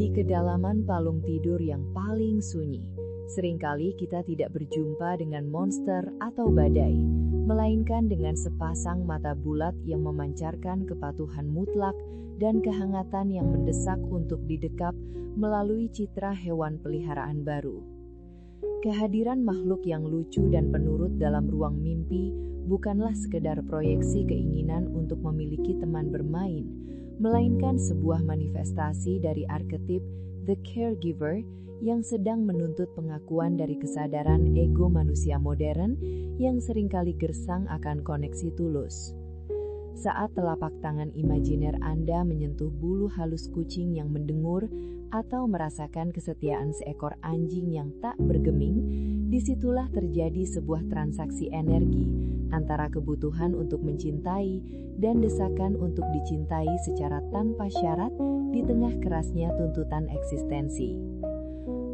Di kedalaman palung tidur yang paling sunyi, seringkali kita tidak berjumpa dengan monster atau badai, melainkan dengan sepasang mata bulat yang memancarkan kepatuhan mutlak dan kehangatan yang mendesak untuk didekap melalui citra hewan peliharaan baru. Kehadiran makhluk yang lucu dan penurut dalam ruang mimpi bukanlah sekedar proyeksi keinginan untuk memiliki teman bermain, melainkan sebuah manifestasi dari arketip The Caregiver yang sedang menuntut pengakuan dari kesadaran ego manusia modern yang seringkali gersang akan koneksi tulus. Saat telapak tangan imajiner Anda menyentuh bulu halus kucing yang mendengur atau merasakan kesetiaan seekor anjing yang tak bergeming, disitulah terjadi sebuah transaksi energi antara kebutuhan untuk mencintai dan desakan untuk dicintai secara tanpa syarat di tengah kerasnya tuntutan eksistensi.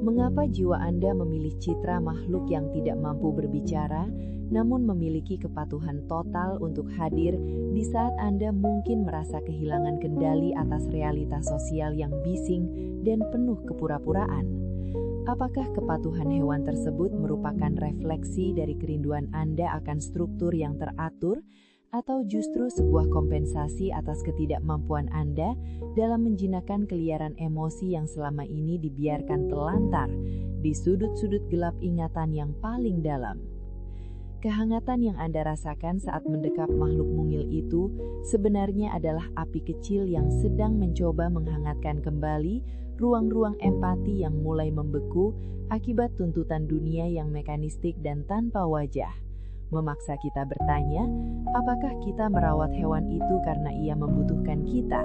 Mengapa jiwa Anda memilih citra makhluk yang tidak mampu berbicara, namun memiliki kepatuhan total untuk hadir di saat Anda mungkin merasa kehilangan kendali atas realitas sosial yang bising dan penuh kepura-puraan? Apakah kepatuhan hewan tersebut merupakan refleksi dari kerinduan Anda akan struktur yang teratur, atau justru sebuah kompensasi atas ketidakmampuan Anda dalam menjinakkan keliaran emosi yang selama ini dibiarkan telantar di sudut-sudut gelap ingatan yang paling dalam? Kehangatan yang Anda rasakan saat mendekap makhluk mungil itu sebenarnya adalah api kecil yang sedang mencoba menghangatkan kembali ruang-ruang empati yang mulai membeku akibat tuntutan dunia yang mekanistik dan tanpa wajah. Memaksa kita bertanya, apakah kita merawat hewan itu karena ia membutuhkan kita,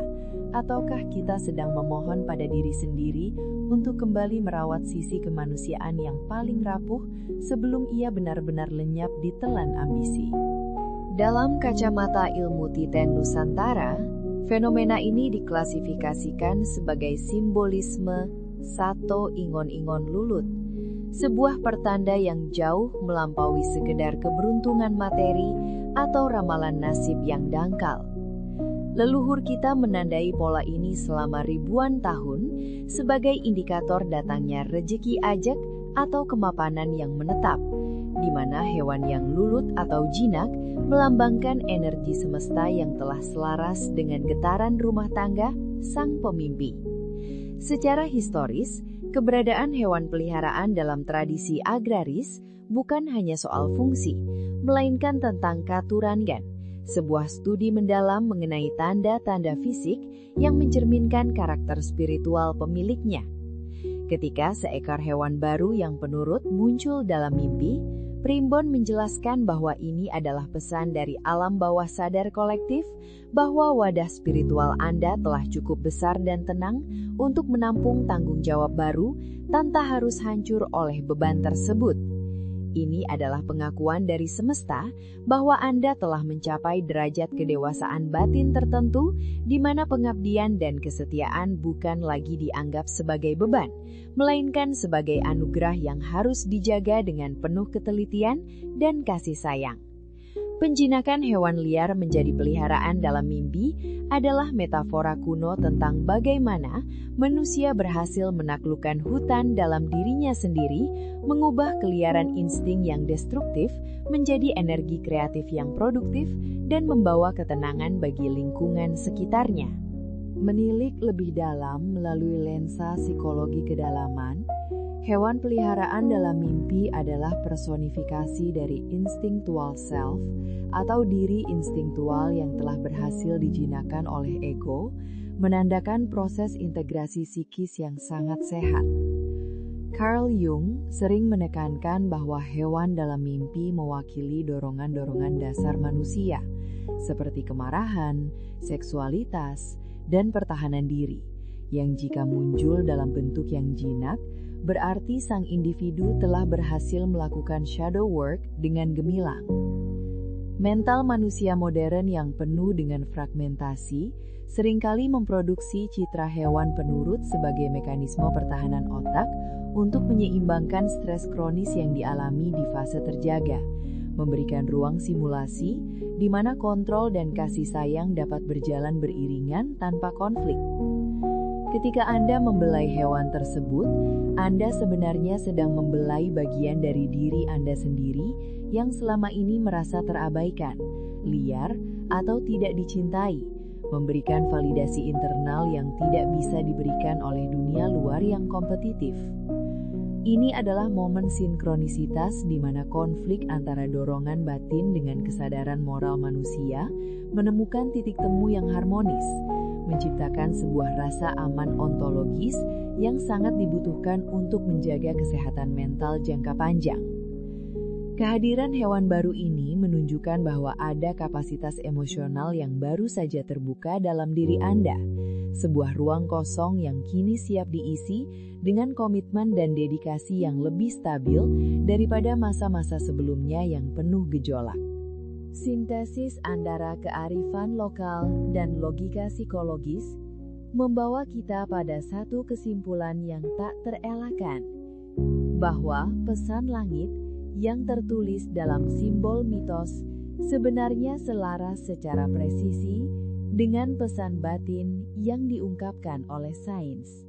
ataukah kita sedang memohon pada diri sendiri untuk kembali merawat sisi kemanusiaan yang paling rapuh sebelum ia benar-benar lenyap di telan ambisi. Dalam kacamata ilmu Titen Nusantara, fenomena ini diklasifikasikan sebagai simbolisme Sato Ingon-Ingon Lulut, sebuah pertanda yang jauh melampaui sekedar keberuntungan materi atau ramalan nasib yang dangkal. Leluhur kita menandai pola ini selama ribuan tahun sebagai indikator datangnya rejeki ajak atau kemapanan yang menetap, di mana hewan yang lulut atau jinak melambangkan energi semesta yang telah selaras dengan getaran rumah tangga sang pemimpi. Secara historis, keberadaan hewan peliharaan dalam tradisi agraris bukan hanya soal fungsi, melainkan tentang katurangan, sebuah studi mendalam mengenai tanda-tanda fisik yang mencerminkan karakter spiritual pemiliknya. Ketika seekor hewan baru yang penurut muncul dalam mimpi, Primbon menjelaskan bahwa ini adalah pesan dari alam bawah sadar kolektif bahwa wadah spiritual Anda telah cukup besar dan tenang untuk menampung tanggung jawab baru tanpa harus hancur oleh beban tersebut. Ini adalah pengakuan dari semesta bahwa Anda telah mencapai derajat kedewasaan batin tertentu di mana pengabdian dan kesetiaan bukan lagi dianggap sebagai beban, melainkan sebagai anugerah yang harus dijaga dengan penuh ketelitian dan kasih sayang. Penjinakan hewan liar menjadi peliharaan dalam mimpi adalah metafora kuno tentang bagaimana manusia berhasil menaklukkan hutan dalam dirinya sendiri, mengubah keliaran insting yang destruktif menjadi energi kreatif yang produktif dan membawa ketenangan bagi lingkungan sekitarnya. Menilik lebih dalam melalui lensa psikologi kedalaman, hewan peliharaan dalam mimpi adalah personifikasi dari instinctual self atau diri instingtual yang telah berhasil dijinakkan oleh ego, menandakan proses integrasi psikis yang sangat sehat. Carl Jung sering menekankan bahwa hewan dalam mimpi mewakili dorongan-dorongan dasar manusia, seperti kemarahan, seksualitas, dan pertahanan diri, yang jika muncul dalam bentuk yang jinak, berarti sang individu telah berhasil melakukan shadow work dengan gemilang. Mental manusia modern yang penuh dengan fragmentasi seringkali memproduksi citra hewan penurut sebagai mekanisme pertahanan otak untuk menyeimbangkan stres kronis yang dialami di fase terjaga, memberikan ruang simulasi di mana kontrol dan kasih sayang dapat berjalan beriringan tanpa konflik. Ketika Anda membelai hewan tersebut, Anda sebenarnya sedang membelai bagian dari diri Anda sendiri yang selama ini merasa terabaikan, liar, atau tidak dicintai, memberikan validasi internal yang tidak bisa diberikan oleh dunia luar yang kompetitif. Ini adalah momen sinkronisitas di mana konflik antara dorongan batin dengan kesadaran moral manusia menemukan titik temu yang harmonis, menciptakan sebuah rasa aman ontologis yang sangat dibutuhkan untuk menjaga kesehatan mental jangka panjang. Kehadiran hewan baru ini menunjukkan bahwa ada kapasitas emosional yang baru saja terbuka dalam diri Anda, sebuah ruang kosong yang kini siap diisi dengan komitmen dan dedikasi yang lebih stabil daripada masa-masa sebelumnya yang penuh gejolak. Sintesis antara kearifan lokal dan logika psikologis membawa kita pada satu kesimpulan yang tak terelakkan, bahwa pesan langit yang tertulis dalam simbol mitos sebenarnya selaras secara presisi dengan pesan batin yang diungkapkan oleh sains.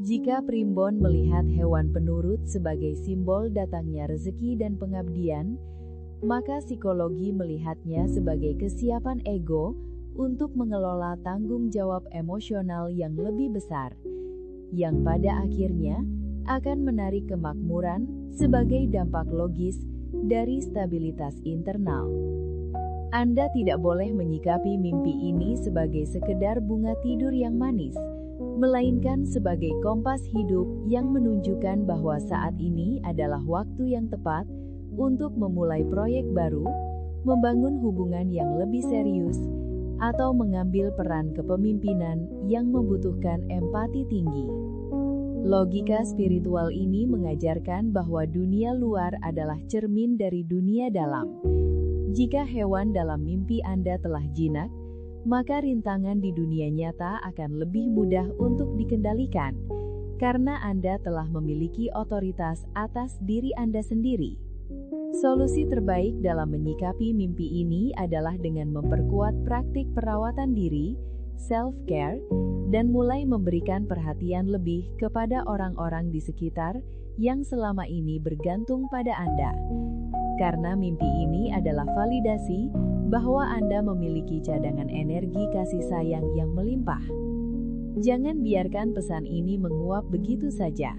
Jika primbon melihat hewan penurut sebagai simbol datangnya rezeki dan pengabdian, maka psikologi melihatnya sebagai kesiapan ego untuk mengelola tanggung jawab emosional yang lebih besar, yang pada akhirnya akan menarik kemakmuran sebagai dampak logis dari stabilitas internal. Anda tidak boleh menyikapi mimpi ini sebagai sekedar bunga tidur yang manis, melainkan sebagai kompas hidup yang menunjukkan bahwa saat ini adalah waktu yang tepat untuk memulai proyek baru, membangun hubungan yang lebih serius, atau mengambil peran kepemimpinan yang membutuhkan empati tinggi. Logika spiritual ini mengajarkan bahwa dunia luar adalah cermin dari dunia dalam. Jika hewan dalam mimpi Anda telah jinak, maka rintangan di dunia nyata akan lebih mudah untuk dikendalikan, karena Anda telah memiliki otoritas atas diri Anda sendiri. Solusi terbaik dalam menyikapi mimpi ini adalah dengan memperkuat praktik perawatan diri, self-care, dan mulai memberikan perhatian lebih kepada orang-orang di sekitar yang selama ini bergantung pada Anda. Karena mimpi ini adalah validasi bahwa Anda memiliki cadangan energi kasih sayang yang melimpah. Jangan biarkan pesan ini menguap begitu saja,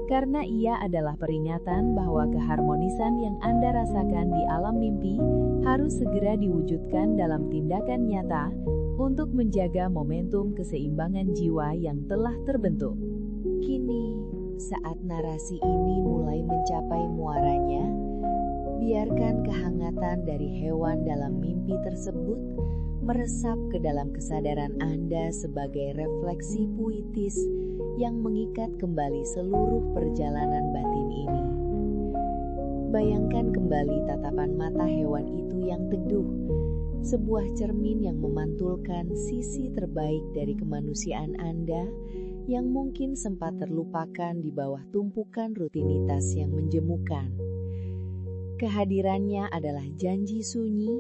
karena ia adalah peringatan bahwa keharmonisan yang Anda rasakan di alam mimpi harus segera diwujudkan dalam tindakan nyata untuk menjaga momentum keseimbangan jiwa yang telah terbentuk. Kini, saat narasi ini mulai mencapai muaranya, biarkan kehangatan dari hewan dalam mimpi tersebut meresap ke dalam kesadaran Anda sebagai refleksi puitis yang mengikat kembali seluruh perjalanan batin ini. Bayangkan kembali tatapan mata hewan itu yang teduh, sebuah cermin yang memantulkan sisi terbaik dari kemanusiaan Anda yang mungkin sempat terlupakan di bawah tumpukan rutinitas yang menjemukan. Kehadirannya adalah janji sunyi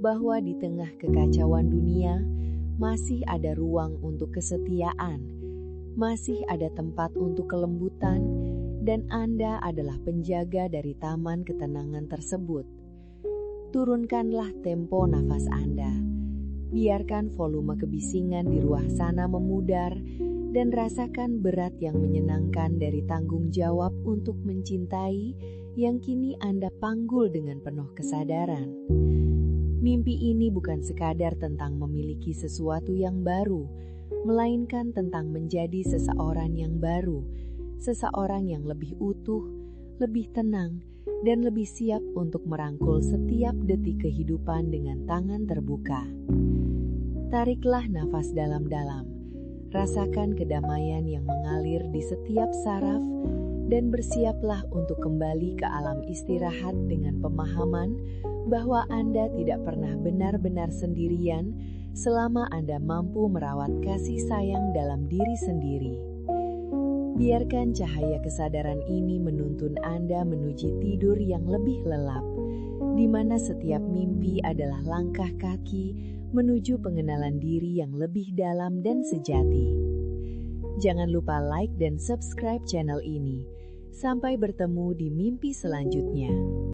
bahwa di tengah kekacauan dunia masih ada ruang untuk kesetiaan, masih ada tempat untuk kelembutan, dan Anda adalah penjaga dari taman ketenangan tersebut. Turunkanlah tempo nafas Anda, biarkan volume kebisingan di ruang sana memudar, dan rasakan berat yang menyenangkan dari tanggung jawab untuk mencintai yang kini Anda panggul dengan penuh kesadaran. Mimpi ini bukan sekadar tentang memiliki sesuatu yang baru, melainkan tentang menjadi seseorang yang baru, seseorang yang lebih utuh, lebih tenang, dan lebih siap untuk merangkul setiap detik kehidupan dengan tangan terbuka. Tariklah nafas dalam-dalam, rasakan kedamaian yang mengalir di setiap saraf, dan bersiaplah untuk kembali ke alam istirahat dengan pemahaman bahwa Anda tidak pernah benar-benar sendirian selama Anda mampu merawat kasih sayang dalam diri sendiri. Biarkan cahaya kesadaran ini menuntun Anda menuju tidur yang lebih lelap, di mana setiap mimpi adalah langkah kaki menuju pengenalan diri yang lebih dalam dan sejati. Jangan lupa like dan subscribe channel ini. Sampai bertemu di mimpi selanjutnya.